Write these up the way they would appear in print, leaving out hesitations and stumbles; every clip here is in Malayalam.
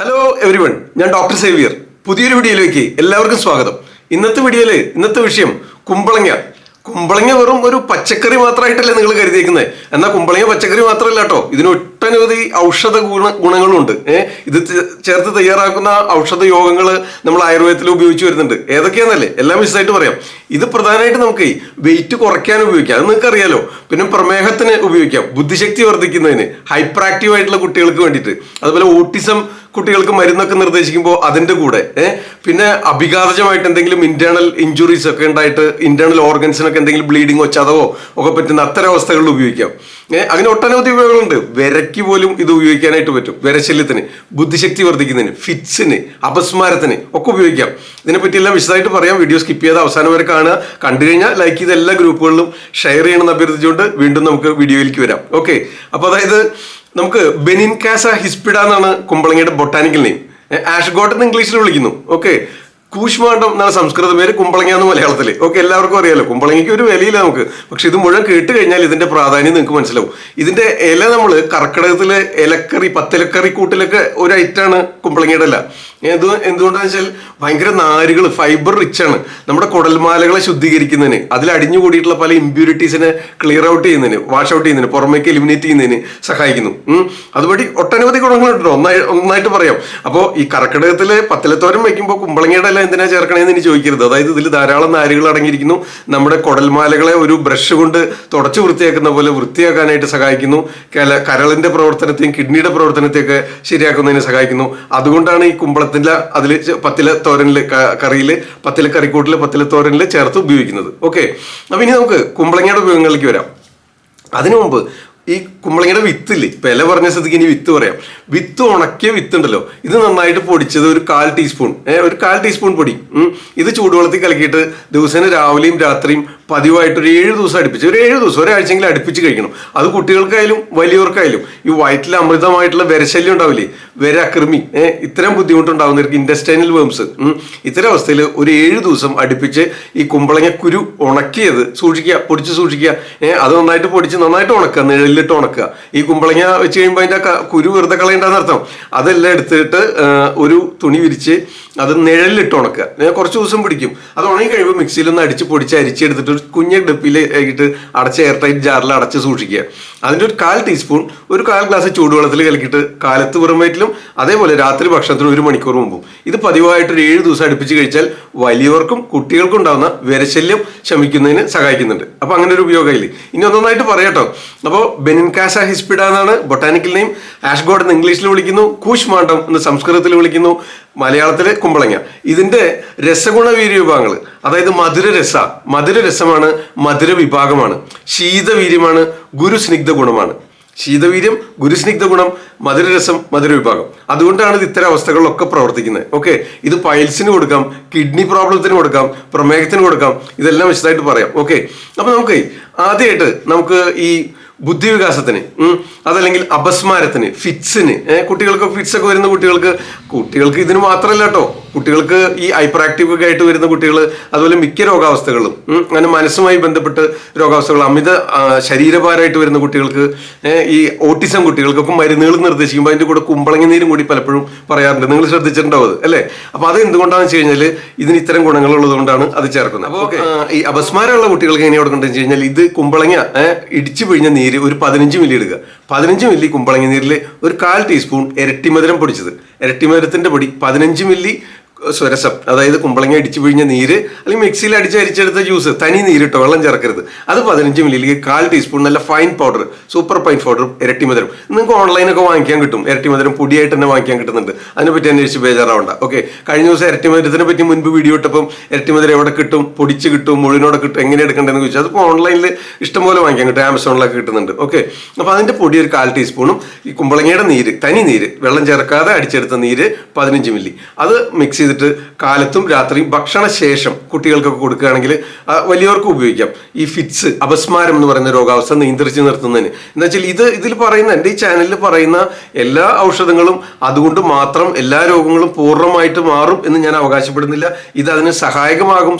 ഹലോ എവരിവൺ, ഞാൻ Dr.T.L.Xavier. പുതിയൊരു വീഡിയോയിലേക്ക് എല്ലാവർക്കും സ്വാഗതം. ഇന്നത്തെ വിഷയം കുമ്പളങ്ങ. കുമ്പളങ്ങ വെറും ഒരു പച്ചക്കറി മാത്രമായിട്ടല്ലേ നിങ്ങൾ കരുതിയിരിക്കുന്നത്. എന്നാൽ കുമ്പളങ്ങ പച്ചക്കറി മാത്രമല്ല കേട്ടോ, ഇതിന് ഒട്ടനവധി ഔഷധ ഗുണങ്ങളുണ്ട്. ഇത് ചേർത്ത് തയ്യാറാക്കുന്ന ഔഷധ യോഗങ്ങൾ നമ്മൾ ആയുർവേദത്തിൽ ഉപയോഗിച്ച് വരുന്നുണ്ട്. ഏതൊക്കെയാണെന്നല്ലേ എല്ലാം വിശദമായിട്ട് പറയാം. ഇത് പ്രധാനമായിട്ട് നമുക്ക് വെയിറ്റ് കുറയ്ക്കാൻ ഉപയോഗിക്കാം, അത് നിങ്ങൾക്ക് അറിയാലോ. പിന്നെ പ്രമേഹത്തിന് ഉപയോഗിക്കാം, ബുദ്ധിശക്തി വർദ്ധിക്കുന്നതിന്, ഹൈപ്പർ ആക്റ്റീവ് ആയിട്ടുള്ള കുട്ടികൾക്ക് വേണ്ടിയിട്ട്, അതുപോലെ ഓട്ടിസം കുട്ടികൾക്ക് മരുന്നൊക്കെ നിർദ്ദേശിക്കുമ്പോൾ അതിൻ്റെ കൂടെ പിന്നെ അഭിഘാതജമായിട്ട് എന്തെങ്കിലും ഇന്റേണൽ ഇഞ്ചുറീസ് ഒക്കെ ഉണ്ടായിട്ട് ഇന്റേണൽ ഓർഗൻസിനൊക്കെ എന്തെങ്കിലും ബ്ലീഡിങ്ങോ ചതവോ ഒക്കെ പറ്റുന്ന അത്തരം അവസ്ഥകളിൽ ഉപയോഗിക്കാം. അങ്ങനെ ഒട്ടനവധി ഉപയോഗങ്ങളുണ്ട്. വിരയ്ക്ക് പോലും ഇത് ഉപയോഗിക്കാനായിട്ട് പറ്റും. വിരശല്യത്തിന്, ബുദ്ധിശക്തി വർദ്ധിക്കുന്നതിന്, ഫിറ്റ്സിന്, അപസ്മാരത്തിന് ഒക്കെ ഉപയോഗിക്കാം. ഇതിനെപ്പറ്റിയെല്ലാം വിശദമായിട്ട് പറയാം. വീഡിയോ സ്കിപ്പ് ചെയ്ത് അവസാനം വരെ കാണുക. കണ്ടു കഴിഞ്ഞാൽ ലൈക്ക് ചെയ്ത് എല്ലാ ഗ്രൂപ്പുകളിലും ഷെയർ ചെയ്യണമെന്ന് അഭ്യർത്ഥിച്ചുകൊണ്ട് വീണ്ടും നമുക്ക് വീഡിയോയിലേക്ക് വരാം. ഓക്കെ, അപ്പോൾ അതായത് നമുക്ക് ബെനിൻകാസ ഹിസ്പിഡ എന്നാണ് കുമ്പളങ്ങയുടെ ബൊട്ടാനിക്കൽ നെയിം. ആഷ് ഗോർഡ് എന്ന് ഇംഗ്ലീഷിൽ വിളിക്കുന്നു. ഓക്കെ, കൂശ്മാണ്ടം എന്നാണ് സംസ്കൃത പേര്, കുമ്പളങ്ങ എന്ന് മലയാളത്തിൽ. ഓക്കെ, എല്ലാവർക്കും അറിയാലോ. കുമ്പളങ്ങയ്ക്ക് ഒരു വിലയില്ല നമുക്ക്, പക്ഷെ ഇത് മുഴുവൻ കേട്ട് കഴിഞ്ഞാൽ ഇതിന്റെ പ്രാധാന്യം നിങ്ങൾക്ക് മനസ്സിലാവും. ഇതിന്റെ ഇല നമ്മൾ കർക്കിടകത്തിലെ ഇലക്കറി, പത്തിലക്കറി കൂട്ടിലൊക്കെ ഒരു ഐറ്റാണ് കുമ്പളങ്ങയുടെ ഇല. എന്തുകൊണ്ടാണെന്ന് വെച്ചാൽ ഭയങ്കര നാരുകൾ, ഫൈബർ റിച്ച് ആണ്. നമ്മുടെ കുടൽമാലകളെ ശുദ്ധീകരിക്കുന്നതിന്, അതിൽ അടിഞ്ഞുകൂടിയിട്ടുള്ള പല ഇമ്പ്യൂരിറ്റീസിനെ ക്ലിയർ ഔട്ട് ചെയ്യുന്നതിന്, വാഷ് ഔട്ട് ചെയ്യുന്നതിന്, പുറമേക്ക് എലിമിനേറ്റ് ചെയ്യുന്നതിന് സഹായിക്കുന്നു. അതുവഴി ഒട്ടനവധി ഗുണങ്ങളുണ്ടോ, ഒന്നായിട്ട് പറയാം. അപ്പോൾ ഈ കർക്കിടകത്തിലെ പത്തിലത്തോരൻ വയ്ക്കുമ്പോൾ കുമ്പളങ്ങയുടെ ഇല എന്തിനാ ചേർക്കണേന്ന് ഇനി ചോദിക്കരുത്. അതായത് ഇതിൽ ധാരാളം നാരുകൾ അടങ്ങിയിരിക്കുന്നു. നമ്മുടെ കുടൽമാലകളെ ഒരു ബ്രഷ് കൊണ്ട് തുടച്ചു വൃത്തിയാക്കുന്ന പോലെ വൃത്തിയാക്കാനായിട്ട് സഹായിക്കുന്നു. കരളിന്റെ പ്രവർത്തനത്തെയും കിഡ്നിയുടെ പ്രവർത്തനത്തെയൊക്കെ ശരിയാക്കുന്നതിന് സഹായിക്കുന്നു. അതുകൊണ്ടാണ് ഈ കുമ്പളത്തിന്റെ അതിൽ പത്തിലത്തോരനില്, കറിയില്, പത്തിലക്കറിക്കൂട്ടില്, പത്തിലത്തോരനില് ചേർത്ത് ഉപയോഗിക്കുന്നത്. ഓക്കെ, അപ്പൊ ഇനി നമുക്ക് കുമ്പളങ്ങയുടെ ഉപയോഗങ്ങളിലേക്ക് വരാം. അതിനു മുമ്പ് ഈ കുമ്പളങ്ങയുടെ വിത്തില്ലേ, ഇപ്പൊ ഇല പറഞ്ഞ സ്ഥിതിക്ക് ഇനി വിത്ത് പറയാം. വിത്ത്, ഉണക്കിയ വിത്ത് ഉണ്ടല്ലോ, ഇത് നന്നായിട്ട് പൊടിച്ചത് ഒരു 1/4 ടീസ്പൂൺ പൊടി. ഇത് ചൂടുവെള്ളത്തിൽ കലക്കിയിട്ട് ദിവസേന രാവിലെയും രാത്രിയും പതിവായിട്ട് ഒരു 7 ദിവസം അടുപ്പിച്ച്, ഒരു 7 ദിവസം, ഒരാഴ്ചയെങ്കിലും അടുപ്പിച്ച് കഴിക്കണം. അത് കുട്ടികൾക്കായാലും വലിയവർക്കായാലും. ഈ വയറ്റിൽ അമൃതമായിട്ടുള്ള വിരശല്യം ഉണ്ടാവില്ലേ, അകൃമി, ഇത്തരം ബുദ്ധിമുട്ടുണ്ടാകുന്നവർക്ക്, ഇൻഡസ്റ്റൈനൽ വേംസ്, ഇത്തരം അവസ്ഥയിൽ ഒരു 7 ദിവസം അടുപ്പിച്ച് ഈ കുമ്പളങ്ങ കുരു ഉണക്കിയത് സൂക്ഷിക്കുക, പൊടിച്ച് സൂക്ഷിക്കുക. അത് നന്നായിട്ട് പൊടിച്ച് നന്നായിട്ട് ഉണക്കുക, നിഴലിലിട്ട് ഉണക്കുക. ഈ കുമ്പളങ്ങ വെച്ച് കഴിയുമ്പോൾ അതിൻ്റെ കുരു വെറുതെ കളയേണ്ടെന്ന് അർത്ഥം. അതെല്ലാം എടുത്തിട്ട് ഒരു തുണി വിരിച്ച് അത് നിഴലിലിട്ട് ഉണക്കുക. കുറച്ച് ദിവസം പിടിക്കും. അത് ഉണങ്ങി കഴിയുമ്പോൾ മിക്സിയിലൊന്ന് അടിച്ച് പൊടിച്ച് അരിച്ചെടുത്തിട്ട് കുഞ്ഞ ഡപ്പിലായിട്ട് അടച്ച് എയർ ടൈറ്റ് ജാറിൽ അടച്ച് സൂക്ഷിക്കുക. അതിൻ്റെ ഒരു 1/4 ടീസ്പൂൺ, ഒരു 1/4 ഗ്ലാസ് ചൂടുവെള്ളത്തിൽ കലക്കിയിട്ട് കാലത്ത് വെറും വയറ്റിലും അതേപോലെ രാത്രി ഭക്ഷണത്തിന് 1 മണിക്കൂർ മുമ്പും ഇത് പതിവായിട്ട് ഒരു 7 ദിവസം അടുപ്പിച്ച് കഴിച്ചാൽ വലിയവർക്കും കുട്ടികൾക്കും ഉണ്ടാകുന്ന വിരശല്യം ശമിക്കുന്നതിന് സഹായിക്കുന്നുണ്ട്. അപ്പൊ അങ്ങനെ ഒരു ഉപയോഗമില്ല. ഇനി ഒന്നൊന്നായിട്ട് പറയാട്ടോ. അപ്പോൾ ബെനിൻകാസ ഹിസ്പിഡ എന്നാണ് ബൊട്ടാനിക്കൽ നെയിം. ആഷ് ഗോർഡ് എന്ന് ഇംഗ്ലീഷിൽ വിളിക്കുന്നു, കൂശ്മാണ്ടം എന്ന് സംസ്കൃതത്തിൽ വിളിക്കുന്നു, മലയാളത്തിലെ കുമ്പളങ്ങ. ഇതിന്റെ രസഗുണവീര്യ വിഭാഗങ്ങൾ, അതായത് മധുരരസമാണ്, മധുര വിഭാഗമാണ്, ശീതവീര്യമാണ്, ഗുരുസ്നിഗ്ധ ഗുണമാണ്. ശീതവീര്യം, ഗുരുസ്നിഗ്ധ ഗുണം, മധുരരസം, മധുര വിഭാഗം. അതുകൊണ്ടാണ് ഇത് ഇത്തരം അവസ്ഥകളിലൊക്കെ പ്രവർത്തിക്കുന്നത്. ഓക്കെ, ഇത് പൈൽസിന് കൊടുക്കാം, കിഡ്നി പ്രോബ്ലത്തിന് കൊടുക്കാം, പ്രമേഹത്തിന് കൊടുക്കാം. ഇതെല്ലാം വിശദമായിട്ട് പറയാം. ഓക്കെ, അപ്പൊ നമുക്ക് ആദ്യമായിട്ട് നമുക്ക് ഈ ബുദ്ധിവികാസത്തിന്, അതല്ലെങ്കിൽ അപസ്മാരത്തിന്, ഫിറ്റ്സിന്, കുട്ടികൾക്ക് ഫിറ്റ്സ് ഒക്കെ വരുന്ന കുട്ടികൾക്ക് ഇതിന് മാത്രമല്ല കേട്ടോ, കുട്ടികൾക്ക് ഈ ഹൈപ്പർ ആക്റ്റീവ് ഒക്കെ ആയിട്ട് വരുന്ന കുട്ടികൾ, അതുപോലെ മിക്ക രോഗാവസ്ഥകളും, അങ്ങനെ മനസ്സുമായി ബന്ധപ്പെട്ട് രോഗാവസ്ഥകൾ, അമിത ശരീരഭാരമായിട്ട് വരുന്ന കുട്ടികൾക്ക്, ഈ ഓട്ടിസം കുട്ടികൾക്കൊക്കെ മരുന്നുകൾ നിർദ്ദേശിക്കുമ്പോൾ അതിന്റെ കൂടെ കുമ്പളങ്ങ നീരും കൂടി പലപ്പോഴും പറയാറുണ്ട്. നിങ്ങൾ ശ്രദ്ധിച്ചിട്ടുണ്ടാവും അത് അല്ലേ? അപ്പൊ അത് എന്തുകൊണ്ടാണെന്ന് വെച്ച് കഴിഞ്ഞാൽ ഇതിന് ഇത്തരം ഗുണങ്ങൾ ഉള്ളതുകൊണ്ടാണ് അത് ചേർക്കുന്നത്. അപ്പോൾ ഈ അപസ്മാരമുള്ള കുട്ടികൾക്ക് എങ്ങനെ കൊടുക്കേണ്ടത് വെച്ച് കഴിഞ്ഞാൽ, ഇത് കുമ്പളങ്ങ ഇടിച്ചു പിഴിഞ്ഞ നീര് ഒരു 15 മില്ലി എടുക്കുക. 15 മില്ലി കുമ്പളങ്ങ നീരിൽ ഒരു 1/4 ടീസ്പൂൺ ഇരട്ടിമധുരം പൊടിച്ചത്, ഇരട്ടിമധുരത്തിന്റെ പൊടി, 15 മില്ലി സ്വരസം, അതായത് കുമ്പളങ്ങ ഇടിച്ചു പിഴിഞ്ഞ നീര്, അല്ലെങ്കിൽ മിക്സിയിൽ അരിച്ചെടുത്ത ജ്യൂസ്, തനി നീരിട്ടോ, വെള്ളം ചേർക്കരുത്. അത് 15 മില്ലിയിലേക്ക് 1/4 ടീസ്പൂൺ നല്ല fine powder, super fine powder, ഇരട്ടിമധുരം. നിങ്ങൾക്ക് ഓൺലൈനൊക്കെ വാങ്ങിക്കാൻ കിട്ടും, ഇരട്ടിമധുരം പൊടിയായിട്ട് തന്നെ വാങ്ങിക്കാൻ കിട്ടുന്നുണ്ട്. അതിനെപ്പറ്റി അന്വേഷിച്ച് ബേജാറാവണ്ട. ഓക്കെ, കഴിഞ്ഞ ദിവസം ഇരട്ടിമധുരത്തിനെ പറ്റി മുൻപ് വീഡിയോ ഇട്ടപ്പം ഇരട്ടിമധുരം എവിടെ കിട്ടും, പൊടിച്ച് കിട്ടും, മുഴുവനോടെ കിട്ടും, എങ്ങനെ എടുക്കേണ്ടതെന്ന് ചോദിച്ചാൽ അതിപ്പോൾ ഓൺലൈനിൽ ഇഷ്ടംപോലെ വാങ്ങിക്കാൻ കിട്ടും, ആമസോണിലൊക്കെ കിട്ടുന്നുണ്ട്. ഓക്കെ, അപ്പോൾ അതിന്റെ പൊടി ഒരു 1/4 ടീസ്പൂണും ഈ കുമ്പളങ്ങയുടെ നീര്, തനി നീര്, വെള്ളം ചേർക്കാതെ അടിച്ചെടുത്ത നീര് 15 മില്ലി, അത് മിക്സ് ചെയ്ത് ചെയ്തിട്ട് കാലത്തും രാത്രിയും ഭക്ഷണശേഷം കുട്ടികൾക്കൊക്കെ കൊടുക്കുകയാണെങ്കിൽ വലിയവർക്കും ഉപയോഗിക്കാം. ഈ ഫിറ്റ്സ്, അപസ്മാരം എന്ന് പറയുന്ന രോഗാവസ്ഥ നിയന്ത്രിച്ച് നിർത്തുന്നതിന്. എന്താ വെച്ചാൽ ഇതിൽ പറയുന്ന, എൻ്റെ ഈ ചാനലിൽ പറയുന്ന എല്ലാ ഔഷധങ്ങളും അതുകൊണ്ട് മാത്രം എല്ലാ രോഗങ്ങളും പൂർണ്ണമായിട്ട് മാറും എന്ന് ഞാൻ അവകാശപ്പെടുന്നില്ല. ഇത് അതിന് സഹായകമാകും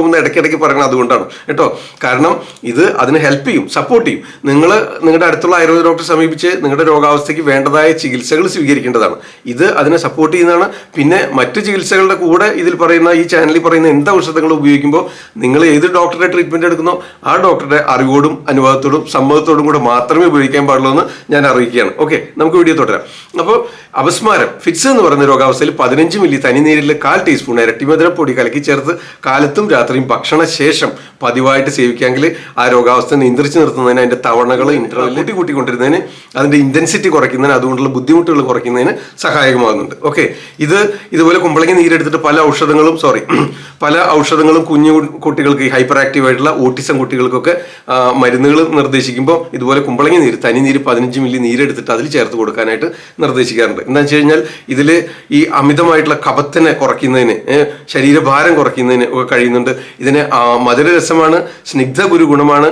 എന്ന് ഇടയ്ക്കിടയ്ക്ക് പറയുന്നത് അതുകൊണ്ടാണ് കേട്ടോ. കാരണം ഇത് അതിന് ഹെൽപ്പ് ചെയ്യും, സപ്പോർട്ട് ചെയ്യും. നിങ്ങൾ നിങ്ങളുടെ അടുത്തുള്ള ആയുർവേദ ഡോക്ടറെ സമീപിച്ച് നിങ്ങളുടെ രോഗാവസ്ഥയ്ക്ക് വേണ്ടതായ ചികിത്സകൾ സ്വീകരിക്കേണ്ടതാണ്. ഇത് അതിനെ സപ്പോർട്ട് ചെയ്യുന്നതാണ്. പിന്നെ മറ്റു ചികിത്സകളുടെ കൂടെ ഇതിൽ പറയുന്ന, ഈ ചാനലിൽ പറയുന്ന എന്ത് ഔഷധങ്ങൾ ഉപയോഗിക്കുമ്പോൾ നിങ്ങൾ ഏത് ഡോക്ടറുടെ ട്രീറ്റ്മെന്റ് എടുക്കുന്നോ ആ ഡോക്ടറുടെ അറിവോടും അനുഭവത്തോടും സമ്മതത്തോടും കൂടെ മാത്രമേ ഉപയോഗിക്കാൻ പാടുള്ളൂ എന്ന് ഞാൻ അറിയിക്കുകയാണ്. ഓക്കെ, നമുക്ക് വീഡിയോ തുടരാം. അപ്പോൾ അപസ്മാരം, ഫിറ്റ്സ് എന്ന് പറയുന്ന രോഗാവസ്ഥയിൽ 15 മില്ലി തനിനീരിൽ 1/4 ടീസ്പൂൺ ഇരട്ടിമധുരപ്പൊടി കലക്കി ചേർത്ത് കാലത്തും രാത്രിയും ഭക്ഷണശേഷം പതിവായിട്ട് സേവിക്കാമെങ്കിൽ ആ രോഗാവസ്ഥ നിയന്ത്രിച്ച് നിർത്തുന്നതിന്, അതിന്റെ തവണകൾ ഇന്റർവെൽ കൂട്ടിക്കൊണ്ടിരുന്നതിന്, അതിന്റെ ഇന്റൻസിറ്റി കുറയ്ക്കുന്നതിന്, അതുകൊണ്ടുള്ള ബുദ്ധിമുട്ടുകൾ കുറയ്ക്കുന്നതിന് സഹായകമാകുന്നുണ്ട്. ഓക്കെ, ഇതുപോലെ കുമ്പളങ്ങി നീരെടുത്തിട്ട് പല ഔഷധങ്ങളും കുഞ്ഞു കുട്ടികൾക്ക്, ഈ ഹൈപ്പർ ആക്റ്റീവ് ആയിട്ടുള്ള ഓട്ടിസം കുട്ടികൾക്കൊക്കെ മരുന്നുകൾ നിർദ്ദേശിക്കുമ്പോൾ ഇതുപോലെ കുമ്പളങ്ങി നീര്, തനിനീര് 15 മില്ലി നീരെടുത്തിട്ട് അതിൽ ചേർത്ത് കൊടുക്കാനായിട്ട് നിർദ്ദേശിക്കാറുണ്ട്. എന്താ വെച്ച് കഴിഞ്ഞാൽ ഇതിൽ ഈ അമിതമായിട്ടുള്ള കഫത്തിനെ കുറയ്ക്കുന്നതിന്, ശരീരഭാരം കുറയ്ക്കുന്നതിന് ഒക്കെ കഴിയുന്നുണ്ട്. ഇതിന് മധുരരസമാണ്, സ്നിഗ്ധ ഗുണമാണ്.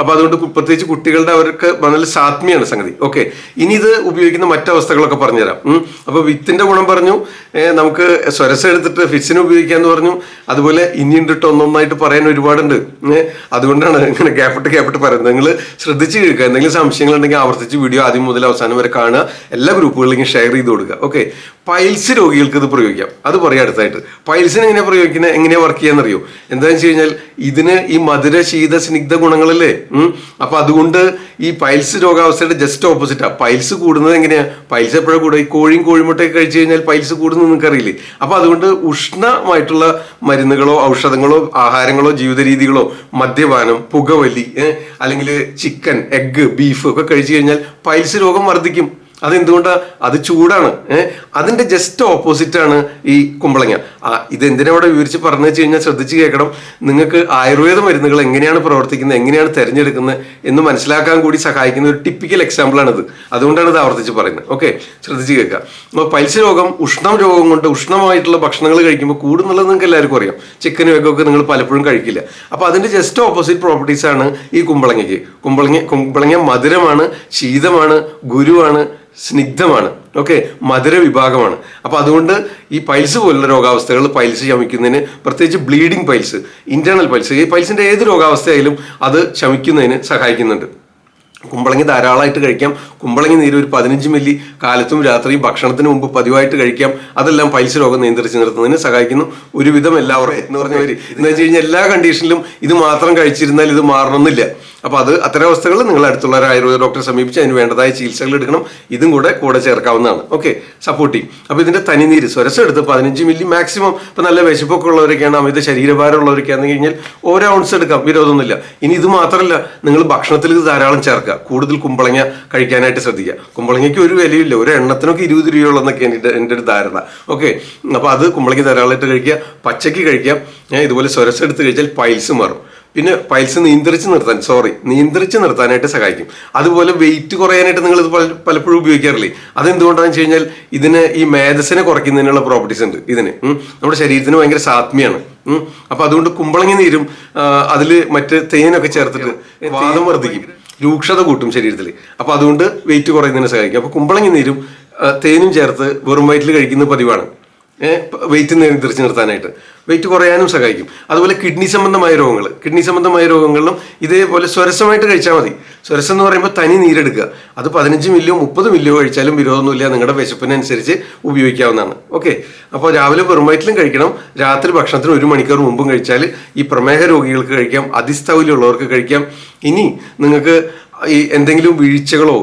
അപ്പൊ അതുകൊണ്ട് പ്രത്യേകിച്ച് കുട്ടികളുടെ അവർക്ക് നല്ല സാത്മ്യാണ് സംഗതി. ഓക്കെ, ഇനി ഇത് ഉപയോഗിക്കുന്ന മറ്റവസ്ഥകളൊക്കെ പറഞ്ഞുതരാം. അപ്പൊ വിത്തിന്റെ ഗുണം പറഞ്ഞു, നമുക്ക് സ്വരസം എടുത്തിട്ട് ഫിറ്റ്സിന് ഉപയോഗിക്കാന്ന് പറഞ്ഞു. അതുപോലെ ഇനിയുണ്ട് ട്ടോ, ഒന്നൊന്നായിട്ട് പറയാൻ ഒരുപാടുണ്ട്. അതുകൊണ്ടാണ് ഇങ്ങനെ ഗ്യാപ്പിട്ട് പറയുന്നത്. നിങ്ങൾ ശ്രദ്ധിച്ച് കേൾക്കുക. എന്തെങ്കിലും സംശയങ്ങളുണ്ടെങ്കിൽ ആവർത്തിച്ച് വീഡിയോ ആദ്യം മുതൽ അവസാനം വരെ കാണുക. എല്ലാ ഗ്രൂപ്പുകളിലേക്കും ഷെയർ ചെയ്ത് കൊടുക്കുക. ഓക്കെ, പൈൽസ് രോഗികൾക്ക് ഇത് പ്രയോഗിക്കാം. അത് പറയാം അടുത്തായിട്ട്. പൈൽസിന് എങ്ങനെയാ വർക്ക് ചെയ്യാന്നറിയോ? എന്താണെന്ന് വെച്ച് കഴിഞ്ഞാൽ ഇതിന് ഈ മധുര ശീത സ്നിഗ്ധ ഗുണങ്ങളല്ലേ. അപ്പൊ അതുകൊണ്ട് ഈ പൈൽസ് രോഗാവസ്ഥയുടെ ജസ്റ്റ് ഓപ്പോസിറ്റാ. പൈൽസ് കൂടുന്നത് എങ്ങനെയാ? പൈൽസ് എപ്പോഴാണ് കൂടുക? ഈ കോഴിമുട്ടയൊക്കെ കഴിച്ചു കഴിഞ്ഞാൽ പൈൽസ് കൂടുന്നത് നിങ്ങൾക്ക് അറിയില്ലേ? അപ്പൊ അതുകൊണ്ട് ഉഷ്ണമായിട്ടുള്ള മരുന്നുകളോ ഔഷധങ്ങളോ ആഹാരങ്ങളോ ജീവിത രീതികളോ, മദ്യപാനം, പുകവലി, അല്ലെങ്കിൽ ചിക്കൻ, എഗ്ഗ്, ബീഫ് ഒക്കെ കഴിച്ചു കഴിഞ്ഞാൽ പൈൽസ് രോഗം വർദ്ധിക്കും. അതെന്തുകൊണ്ടാ? അത് ചൂടാണ്. അതിന്റെ ജസ്റ്റ് ഓപ്പോസിറ്റ് ആണ് ഈ കുമ്പളങ്ങ. ഇതെന്തിനാ ഇവിടെ വിവരിച്ച് പറഞ്ഞു വെച്ച് കഴിഞ്ഞാൽ ശ്രദ്ധിച്ച് കേൾക്കണം. നിങ്ങൾക്ക് ആയുർവേദ മരുന്നുകൾ എങ്ങനെയാണ് പ്രവർത്തിക്കുന്നത്, എങ്ങനെയാണ് തിരഞ്ഞെടുക്കുന്നത് എന്ന് മനസ്സിലാക്കാൻ കൂടി സഹായിക്കുന്ന ഒരു ടിപ്പിക്കൽ എക്സാമ്പിൾ ആണിത്. അതുകൊണ്ടാണ് ഇത് ആവർത്തിച്ച് പറയുന്നത്. ഓക്കെ, ശ്രദ്ധിച്ച് കേൾക്കുക. അപ്പോൾ പൈൽസ് രോഗം രോഗം കൊണ്ട് ഉഷ്ണമായിട്ടുള്ള ഭക്ഷണങ്ങൾ കഴിക്കുമ്പോൾ കൂടുന്നുള്ളത് നിങ്ങൾക്ക് എല്ലാവർക്കും അറിയാം. ചിക്കനും എഗ്ഗൊക്കെ നിങ്ങൾ പലപ്പോഴും കഴിക്കില്ല. അപ്പൊ അതിന്റെ ജസ്റ്റ് ഓപ്പോസിറ്റ് പ്രോപ്പർട്ടീസ് ആണ് ഈ കുമ്പളങ്ങയ്ക്ക്. കുമ്പളങ്ങ മധുരമാണ്, ശീതമാണ്, ഗുരുവാണ്, സ്നിഗ്ധമാണ്. ഓക്കെ, മധുര വിഭാഗമാണ്. അപ്പൊ അതുകൊണ്ട് ഈ പൈൽസ് പോലുള്ള രോഗാവസ്ഥകൾ, പൈൽസ് ശമിക്കുന്നതിന്, പ്രത്യേകിച്ച് ബ്ലീഡിങ് പൈൽസ്, ഇന്റേണൽ പൈൽസ്, ഈ പൈൽസിന്റെ ഏത് രോഗാവസ്ഥയായാലും അത് ശമിക്കുന്നതിന് സഹായിക്കുന്നുണ്ട്. കുമ്പളങ്ങി ധാരാളമായിട്ട് കഴിക്കാം. കുമ്പളങ്ങി നീര് ഒരു 15 മില്ലി കാലത്തും രാത്രിയും ഭക്ഷണത്തിന് മുമ്പ് പതിവായിട്ട് കഴിക്കാം. അതെല്ലാം പൈൽസ് രോഗം നിയന്ത്രിച്ച് നിർത്തുന്നതിന് സഹായിക്കുന്നു. ഒരുവിധം എല്ലാവരും എന്ന് പറഞ്ഞവര് എന്ന് വെച്ച് കഴിഞ്ഞാൽ എല്ലാ കണ്ടീഷനിലും ഇത് മാത്രം കഴിച്ചിരുന്നാൽ ഇത് മാറണമെന്നില്ല. അപ്പൊ അത്തരം അവസ്ഥകൾ നിങ്ങൾ അടുത്തുള്ള ഒരു ആയുർവേദ ഡോക്ടറെ സമീപിച്ച് അതിന് വേണ്ടതായ ചികിത്സകൾ എടുക്കണം. ഇതും കൂടെ ചേർക്കാവുന്നതാണ്. ഓക്കെ, സപ്പോർട്ട് ചെയ്യും. അപ്പൊ ഇതിന്റെ തനിനീര് സ്വരസം എടുത്ത് 15 മില്ലി മാക്സിമം. ഇപ്പൊ നല്ല വിശപ്പൊക്കെ ഉള്ളവരൊക്കെയാണ്, അമിത ശരീരഭാരം ഉള്ളവരൊക്കെയാണെന്ന് കഴിഞ്ഞാൽ 1 ഔൺസ് എടുക്കാം, വിരോധമൊന്നുമില്ല. ഇനി ഇത് മാത്രമല്ല, നിങ്ങൾ ഭക്ഷണത്തിൽ ഇത് ധാരാളം ചേർക്കുക. കൂടുതൽ കുമ്പളങ്ങ കഴിക്കാനായിട്ട് ശ്രദ്ധിക്കുക. കുമ്പളങ്ങയ്ക്ക് ഒരു വിലയില്ല, ഒരു എണ്ണത്തിനൊക്കെ 20 രൂപയുള്ളതെന്നൊക്കെ എൻ്റെ ഒരു ധാരണ. ഓക്കെ, അപ്പൊ അത് കുമ്പളങ്ങ ധാരാളമായിട്ട് കഴിക്കുക, പച്ചയ്ക്ക് കഴിക്കാം. ഇതുപോലെ സ്വരസം എടുത്ത് കഴിച്ചാൽ പൈൽസ് മാറും. പിന്നെ പൈൽസ് നിയന്ത്രിച്ച് നിർത്താനായിട്ട് സഹായിക്കും. അതുപോലെ വെയിറ്റ് കുറയാനായിട്ട് നിങ്ങൾ ഇത് പലപ്പോഴും ഉപയോഗിക്കാറില്ലേ? അതെന്തുകൊണ്ടാണെന്ന് വെച്ച് കഴിഞ്ഞാൽ ഇതിന് ഈ മേധസ്സിനെ കുറയ്ക്കുന്നതിനുള്ള പ്രോപ്പർട്ടീസ് ഉണ്ട്. ഇതിന് നമ്മുടെ ശരീരത്തിന് ഭയങ്കര സാത്മ്യാണ്. അപ്പൊ അതുകൊണ്ട് കുമ്പളങ്ങി നീരും അതിൽ മറ്റ് തേനൊക്കെ ചേർത്തിട്ട് വാദം വർദ്ധിക്കും, രൂക്ഷത കൂട്ടും ശരീരത്തിൽ. അപ്പൊ അതുകൊണ്ട് വെയിറ്റ് കുറയുന്നതിന് സഹായിക്കും. അപ്പൊ കുമ്പളങ്ങി നീരും തേനും ചേർത്ത് വെറും വയറ്റിൽ കഴിക്കുന്നത് പതിവാണ്. വെയിറ്റ് നിയന്ത്രിച്ച് നിർത്താനായിട്ട്, വെയിറ്റ് കുറയാനും സഹായിക്കും. അതുപോലെ കിഡ്നി സംബന്ധമായ രോഗങ്ങളിലും ഇതേപോലെ സ്വരസമായിട്ട് കഴിച്ചാൽ മതി. സ്വരസം എന്ന് പറയുമ്പോൾ തനി നീരെടുക്കുക. അത് 15 മില്ലിയോ 30 മില്ലിയോ കഴിച്ചാലും വിരോധമൊന്നുമില്ല, നിങ്ങളുടെ വിശപ്പിനനുസരിച്ച് ഉപയോഗിക്കാവുന്നതാണ്. ഓക്കെ, അപ്പോൾ രാവിലെ വെറും വയറ്റിലും കഴിക്കണം, രാത്രി ഭക്ഷണത്തിന് 1 മണിക്കൂർ മുമ്പും കഴിച്ചാൽ ഈ പ്രമേഹ രോഗികൾക്ക് കഴിക്കാം, അതിസ്ഥൗല്യമുള്ളവർക്ക് കഴിക്കാം. ഇനി നിങ്ങൾക്ക് ഈ എന്തെങ്കിലും വീഴ്ചകളോ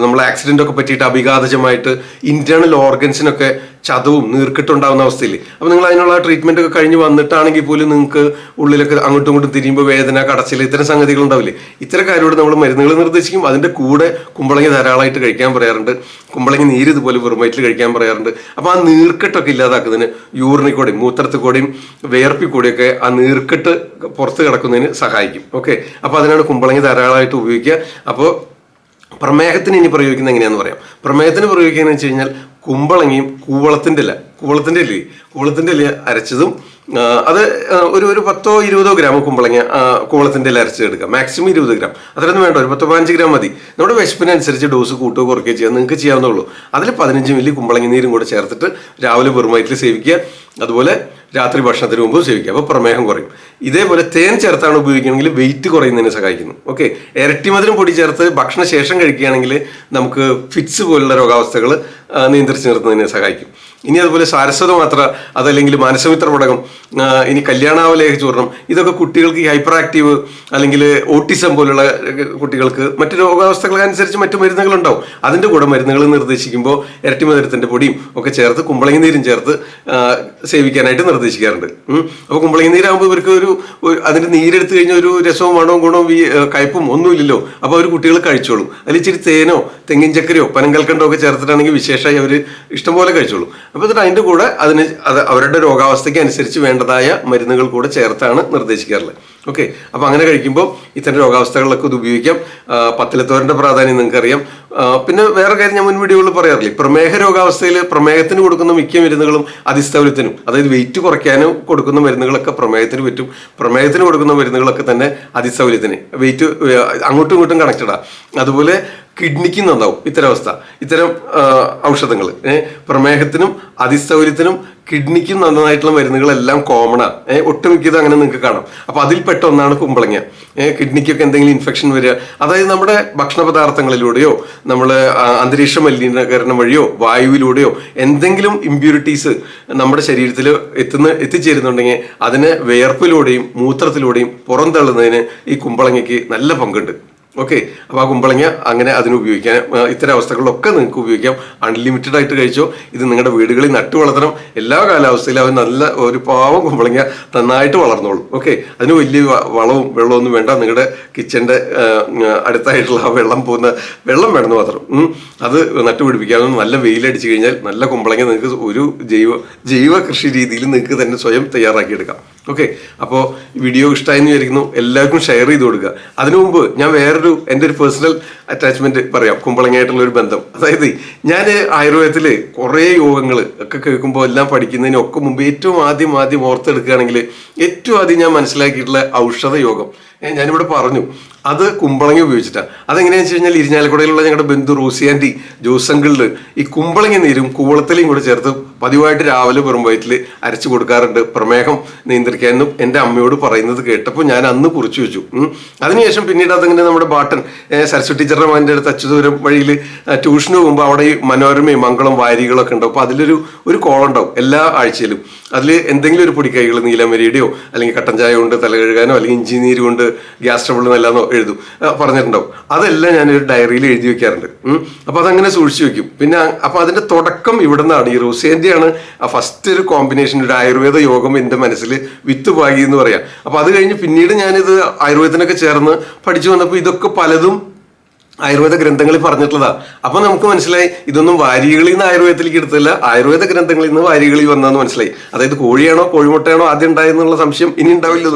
നമ്മൾ ആക്സിഡന്റ് ഒക്കെ പറ്റിയിട്ട് അഭിഘാതജമായിട്ട് ഇന്റേണൽ ഓർഗൻസിനൊക്കെ ചതവും നീർക്കെട്ടുണ്ടാകുന്ന അവസ്ഥയില്ലേ, അപ്പൊ നിങ്ങൾ അതിനുള്ള ട്രീറ്റ്മെന്റ് ഒക്കെ കഴിഞ്ഞ് വന്നിട്ടാണെങ്കിൽ പോലും നിങ്ങൾക്ക് ഉള്ളിലൊക്കെ അങ്ങോട്ടും ഇങ്ങോട്ടും തിരിയുമ്പോൾ വേദന, കടച്ചിൽ, ഇത്തരം സംഗതികൾ ഉണ്ടാവില്ലേ, ഇത്തരം കാര്യത്തോട് നമ്മൾ മരുന്നുകൾ നിർദ്ദേശിക്കും. അതിന്റെ കൂടെ കുമ്പളങ്ങ ധാരാളമായിട്ട് കഴിക്കാൻ പറയാറുണ്ട്. കുമ്പളങ്ങ നീര് ഇതുപോലെ വെറും വയറ്റിൽ കഴിക്കാൻ പറയാറുണ്ട്. അപ്പൊ ആ നീർക്കെട്ടൊക്കെ ഇല്ലാതാക്കുന്നതിന് യൂറിനിൽ കൂടെയും മൂത്രത്തിൽ കൂടെയും വേർപ്പിൽ കൂടെയൊക്കെ ആ നീർക്കെട്ട് പുറത്ത് കിടക്കുന്നതിന് സഹായിക്കും. ഓക്കെ, അപ്പൊ അതിനാണ് കുമ്പളങ്ങ ധാരാളമായിട്ട് ഉപയോഗിക്കുക. അപ്പോൾ പ്രമേഹത്തിന് ഇനി പ്രയോഗിക്കുന്നത് എങ്ങനെയാണെന്ന് പറയാം. പ്രമേഹത്തിന് പ്രയോഗിക്കുകയെന്ന് വെച്ച് കഴിഞ്ഞാൽ കുമ്പളങ്ങയും കൂവളത്തിൻ്റെ ഇല അരച്ചതും അത് ഒരു 10-20 ഗ്രാം കുമ്പളങ്ങ കൂവളത്തിൻ്റെ ഇല അരച്ചെടുക്കുക. മാക്സിമം 20 ഗ്രാം, അത്രയൊന്നും വേണ്ട, ഒരു 10-15 ഗ്രാം മതി. നമ്മുടെ വിശപ്പിനനുസരിച്ച് ഡോസ് കൂട്ടുകയോ കുറയ്ക്കുകയോ ചെയ്യാം, നിങ്ങൾക്ക് ചെയ്യാവുന്നുള്ളൂ. അതിൽ 15 മില്ലി കുമ്പളങ്ങ നീരും കൂടെ ചേർത്തിട്ട് രാവിലെ വെറും വയറ്റിൽ സേവിക്കുക. അതുപോലെ രാത്രി ഭക്ഷണത്തിന് മുമ്പ് സേവിക്കുക. അപ്പോൾ പ്രമേഹം കുറയും. ഇതേപോലെ തേൻ ചേർത്താണ് ഉപയോഗിക്കുകയാണെങ്കിൽ വെയിറ്റ് കുറയുന്നതിന് സഹായിക്കുന്നു. ഓക്കെ, ഇരട്ടിമധുരം പൊടി ചേർത്ത് ഭക്ഷണശേഷം കഴിക്കുകയാണെങ്കിൽ നമുക്ക് ഫിറ്റ്സ് പോലുള്ള രോഗാവസ്ഥകൾ നിയന്ത്രിച്ച് നിർത്തുന്നതിനെ സഹായിക്കും. ഇനി അതുപോലെ സാരസ്വത മാത്ര, അതല്ലെങ്കിൽ മാനസമിത്ര പടകം, ഇനി കല്യാണാവലേഖ ചൂർണം, ഇതൊക്കെ കുട്ടികൾക്ക് ഹൈപ്പർ ആക്റ്റീവ് അല്ലെങ്കിൽ ഓട്ടിസം പോലുള്ള കുട്ടികൾക്ക് മറ്റു രോഗാവസ്ഥകൾക്കനുസരിച്ച് മറ്റു മരുന്നുകളുണ്ടാവും. അതിൻ്റെ കൂടെ മരുന്നുകൾ നിർദ്ദേശിക്കുമ്പോൾ ഇരട്ടിമധുരത്തിൻ്റെ പൊടിയും ഒക്കെ ചേർത്ത് കുമ്പളങ്ങ നീരും ചേർത്ത് സേവിക്കാനായിട്ട് നിർദ്ദേശിക്കാറുണ്ട്. അപ്പോൾ കുമ്പളങ്ങ നീരാകുമ്പോൾ ഇവർക്ക് അതിൻ്റെ നീരെടുത്ത് കഴിഞ്ഞാൽ ഒരു രസവും മണവും ഗുണവും കയ്പും ഒന്നുമില്ലല്ലോ. അപ്പോൾ അവർ കുട്ടികൾ കഴിച്ചോളും. അതിൽ ഇച്ചിരി തേനോ തെങ്ങിൻ ചക്കരയോ പനങ്കൽക്കണ്ടോ ഒക്കെ ചേർത്തിട്ടാണെങ്കിൽ വിശേഷമായി അവർ ഇഷ്ടംപോലെ കഴിച്ചോളും. അപ്പോൾ എന്നിട്ട് അതിൻ്റെ കൂടെ അവരുടെ രോഗാവസ്ഥയ്ക്ക് അനുസരിച്ച് വേണ്ടതായ മരുന്നുകൾ കൂടെ ചേർത്താണ് നിർദ്ദേശിക്കാറുള്ളത്. ഓക്കെ, അപ്പോൾ അങ്ങനെ കഴിക്കുമ്പോൾ ഇത്തരം രോഗാവസ്ഥകളിലൊക്കെ ഇത് ഉപയോഗിക്കാം. പത്തിലത്തോരൻ്റെ പ്രാധാന്യം നിങ്ങൾക്കറിയാം. പിന്നെ വേറെ കാര്യം ഞാൻ മുൻ വീഡിയോകളിൽ പറയാറില്ലേ, പ്രമേഹ രോഗാവസ്ഥയിൽ പ്രമേഹത്തിന് കൊടുക്കുന്ന മിക്ക മരുന്നുകളും അതിസ്ഥൗല്യത്തിനും, അതായത് വെയിറ്റ് കുറയ്ക്കാനും കൊടുക്കുന്ന മരുന്നുകളൊക്കെ പ്രമേഹത്തിന് പറ്റും. പ്രമേഹത്തിന് കൊടുക്കുന്ന മരുന്നുകളൊക്കെ തന്നെ അതിസ്ഥൗല്യത്തിന്, വെയിറ്റ് അങ്ങോട്ടും ഇങ്ങോട്ടും കണക്റ്റഡാണ്. അതുപോലെ കിഡ്നിക്ക് നന്നാവും ഇത്തരം ഔഷധങ്ങൾ. പ്രമേഹത്തിനും അതിസ്ഥൗല്യത്തിനും കിഡ്നിക്കും നന്നായിട്ടുള്ള മരുന്നുകളെല്ലാം കോമണാണ്. ഒട്ടുമിക്കത് അങ്ങനെ നിങ്ങൾക്ക് കാണാം. അപ്പോൾ അതിൽപ്പെട്ട ഒന്നാണ് കുമ്പളങ്ങ. കിഡ്നിക്കൊക്കെ എന്തെങ്കിലും ഇൻഫെക്ഷൻ വരിക, അതായത് നമ്മുടെ ഭക്ഷണ പദാർത്ഥങ്ങളിലൂടെയോ നമ്മൾ അന്തരീക്ഷ മലിനീകരണം വഴിയോ വായുവിലൂടെയോ എന്തെങ്കിലും ഇമ്പ്യൂരിറ്റീസ് നമ്മുടെ ശരീരത്തിൽ എത്തിച്ചേരുന്നുണ്ടെങ്കിൽ അതിനെ വിയർപ്പിലൂടെയും മൂത്രത്തിലൂടെയും പുറന്തള്ളുന്നതിന് ഈ കുമ്പളങ്ങയ്ക്ക് നല്ല പങ്കുണ്ട്. ഓക്കെ, അപ്പോൾ ആ കുമ്പളങ്ങ അങ്ങനെ അതിന് ഉപയോഗിക്കാൻ, ഇത്തരം അവസ്ഥകളിലൊക്കെ നിങ്ങൾക്ക് ഉപയോഗിക്കാം. അൺലിമിറ്റഡ് ആയിട്ട് കഴിച്ചോ. ഇത് നിങ്ങളുടെ വീടുകളിൽ നട്ടു വളർത്തണം. എല്ലാ കാലാവസ്ഥയിലും അവൻ നല്ല ഒരു പാവം കുമ്പളങ്ങ നന്നായിട്ട് വളർന്നോളും. ഓക്കെ, അതിന് വലിയ വളവും വെള്ളമൊന്നും വേണ്ട. നിങ്ങളുടെ കിച്ചൻ്റെ അടുത്തായിട്ടുള്ള ആ വെള്ളം വേണമെന്ന് മാത്രം. അത് നട്ടുപിടിപ്പിക്കാവുന്ന നല്ല വെയിലടിച്ചു കഴിഞ്ഞാൽ നല്ല കുമ്പളങ്ങ നിങ്ങൾക്ക് ഒരു ജൈവ കൃഷി രീതിയിൽ നിങ്ങൾക്ക് തന്നെ സ്വയം തയ്യാറാക്കിയെടുക്കാം. ഓക്കെ, അപ്പോൾ വീഡിയോ ഇഷ്ടമായെന്ന് വിചാരിക്കുന്നു. എല്ലാവർക്കും ഷെയർ ചെയ്ത് കൊടുക്കുക. അതിനു മുമ്പ് ഞാൻ എൻ്റെ ഒരു പേഴ്സണൽ അറ്റാച്ച്മെന്റ് പറയാം കുമ്പളങ്ങയായിട്ടുള്ള ഒരു ബന്ധം. അതായത് ഞാൻ ആയുർവേദത്തിൽ കുറേ യോഗങ്ങൾ ഒക്കെ കേൾക്കുമ്പോൾ എല്ലാം പഠിക്കുന്നതിനൊക്കെ മുമ്പ് ഏറ്റവും ആദ്യം ഓർത്തെടുക്കുകയാണെങ്കിൽ ഏറ്റവും ആദ്യം ഞാൻ മനസ്സിലാക്കിയിട്ടുള്ള ഔഷധ യോഗം ഞാനിവിടെ പറഞ്ഞു, അത് കുമ്പളങ്ങ ഉപയോഗിച്ചിട്ടാണ്. അതെങ്ങനെയാണെന്ന് വെച്ച് കഴിഞ്ഞാൽ ഇരിഞ്ഞാലക്കുടയിലുള്ള ഞങ്ങളുടെ ബന്ധു റോസി ആൻറ്റി ജോസങ്കിളിൽ ഈ കുമ്പളങ്ങ നീരും കൂവളത്തിലയും കൂടെ ചേർത്ത് പതിവായിട്ട് രാവിലെ വെറും വയറ്റിൽ അരച്ചു കൊടുക്കാറുണ്ട് പ്രമേഹം നിയന്ത്രിക്കാനും എൻ്റെ അമ്മയോട് പറയുന്നത് കേട്ടപ്പോൾ ഞാൻ അന്ന് കുറിച്ചു വെച്ചു. അതിനുശേഷം പിന്നീട് അതങ്ങനെ നമ്മുടെ ബാട്ടൻ സരസ്വതി ടീച്ചറുടെ മകൻ്റെ അടുത്ത് അച്യുതപുരം വഴിയിൽ ട്യൂഷന് പോകുമ്പോൾ അവിടെ ഈ മനോരമയും മംഗളം വാരികളൊക്കെ ഉണ്ടാവും. അപ്പോൾ അതിലൊരു കോളുണ്ടാവും എല്ലാ ആഴ്ചയിലും. അതിൽ എന്തെങ്കിലും ഒരു പൊടിക്കൈകൾ നീലമരിയുടെയോ അല്ലെങ്കിൽ കട്ടൻ ചായ കൊണ്ട് തല കഴുകാനോ അല്ലെങ്കിൽ ഇഞ്ചി നീര് കൊണ്ട് ഗ്യാസ് ട്രബിൾ നല്ലതെന്നോ പറഞ്ഞിട്ടുണ്ടാവും. അതെല്ലാം ഞാനൊരു ഡയറിയിൽ എഴുതി വെക്കാറുണ്ട്. അപ്പോൾ അതങ്ങനെ സൂക്ഷിച്ചു വെക്കും. പിന്നെ അപ്പോൾ അതിൻ്റെ തുടക്കം ഇവിടെ നിന്നാണ്. ഈ റോസിയൻ്റെയാണ് ഫസ്റ്റ് ഒരു കോമ്പിനേഷൻ, ഒരു ആയുർവേദ യോഗം എൻ്റെ മനസ്സിൽ വിത്ത് പാകി എന്ന് പറയാം. അപ്പോൾ അത് കഴിഞ്ഞ് പിന്നീട് ഞാനിത് ആയുർവേദത്തിനൊക്കെ ചേർന്ന് പഠിച്ചു വന്നപ്പോൾ ഇതൊക്കെ പലതും ആയുർവേദ ഗ്രന്ഥങ്ങളിൽ പറഞ്ഞിട്ടുള്ളതാ. അപ്പൊ നമുക്ക് മനസ്സിലായി ഇതൊന്നും വാരികളിൽ നിന്ന് ആയുർവേദത്തിലേക്ക് എടുത്തില്ല, ആയുർവേദ ഗ്രന്ഥങ്ങളിൽ നിന്ന് വാരികളിൽ വന്നതെന്ന് മനസ്സിലായി. അതായത് കോഴിയാണോ കോഴിമുട്ടയാണോ ആദ്യം ഉണ്ടായെന്നുള്ള സംശയം ഇനി ഉണ്ടാവില്ല.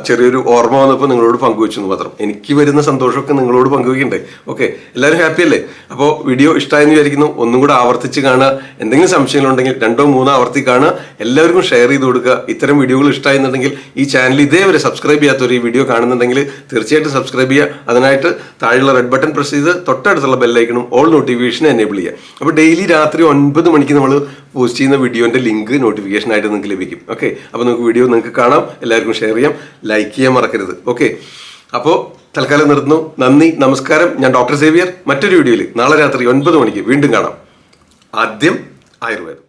ചെറിയൊരു ഓർമ്മ വന്നപ്പോൾ നിങ്ങളോട് പങ്കുവെച്ചു എന്ന് മാത്രം. എനിക്ക് വരുന്ന സന്തോഷമൊക്കെ നിങ്ങളോട് പങ്കുവെക്കണ്ടേ. ഓക്കെ, എല്ലാവരും ഹാപ്പി അല്ലേ? അപ്പോൾ വീഡിയോ ഇഷ്ടമായെന്ന് വിചാരിക്കുന്നു. ഒന്നും കൂടെ ആവർത്തിച്ച് കാണുക. എന്തെങ്കിലും സംശയങ്ങളുണ്ടെങ്കിൽ 2-3 ആവർത്തി കാണുക. എല്ലാവർക്കും ഷെയർ ചെയ്ത് കൊടുക്കുക. ഇത്തരം വീഡിയോകൾ ഇഷ്ടമായെന്നുണ്ടെങ്കിൽ ഈ ചാനൽ ഇതേവരെ സബ്സ്ക്രൈബ് ചെയ്യാത്തവർ ഈ വീഡിയോ കാണുന്നുണ്ടെങ്കിൽ തീർച്ചയായിട്ടും സബ്സ്ക്രൈബ് ചെയ്യുക. അതിനായിട്ട് താഴെയുള്ള റെഡ് ബട്ടൺ പ്രസ് ചെയ്ത് തൊട്ടടുത്തുള്ള ബെല്ലൈക്കണും ഓൾ നോട്ടിഫിക്കേഷൻ എനേബിൾ ചെയ്യുക. അപ്പോൾ ഡെയിലി രാത്രി 9 മണിക്ക് നമ്മൾ പോസ്റ്റ് ചെയ്യുന്ന വീഡിയോൻ്റെ ലിങ്ക് നോട്ടിഫിക്കേഷൻ ആയിട്ട് നിങ്ങൾക്ക് ലഭിക്കും. ഓക്കെ, അപ്പോൾ വീഡിയോ നിങ്ങൾക്ക് കാണാം. എല്ലാവർക്കും ഷെയർ ചെയ്യാം, ലൈക്ക് ചെയ്യാൻ മറക്കരുത്. ഓക്കെ, അപ്പോൾ തൽക്കാലം നിർത്തുന്നു. നന്ദി, നമസ്കാരം. ഞാൻ ഡോക്ടർ സേവിയർ. മറ്റൊരു വീഡിയോയിൽ നാളെ രാത്രി 9 മണിക്ക് വീണ്ടും കാണാം. ആദ്യം ആയുർവേദം.